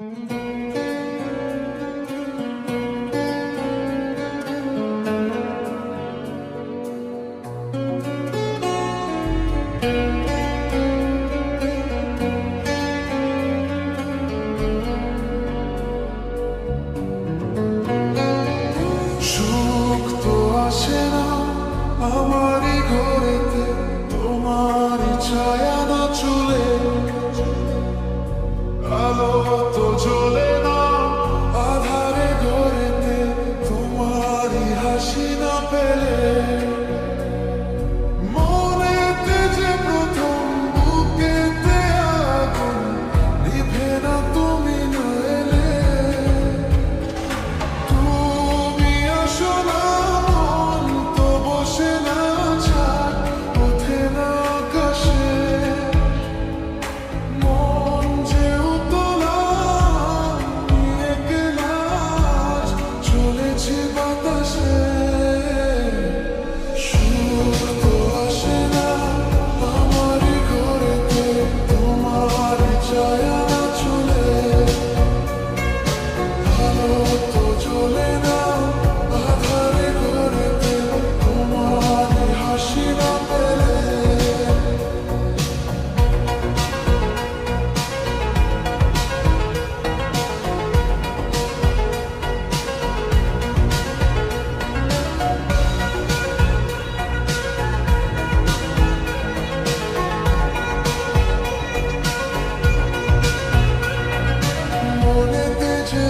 সুখ তো আসে না আমারই ঘরেতে, তোমারই ছায়া না চলে, আলো তো জ্বলে না আধারে ঘরেতে, তোমারই হাসি না পেলে। মনেতে যে প্রথম বুকেতে আগুন, নিভে না তুমি না এলে। তুমি আসো না, মন তো বসে না, চাঁদ ওঠে না আকাশে। মন যে উতলা নিয়ে গেলাস, চলেছে বাতাসে। সুখ তো আসে না আমারই ঘরেতে, তোমার ছায়া না চলে, আলো তো জ্বলে না আধারে ঘরেতে, তোমার হাসি না পেলে। মনেতে যে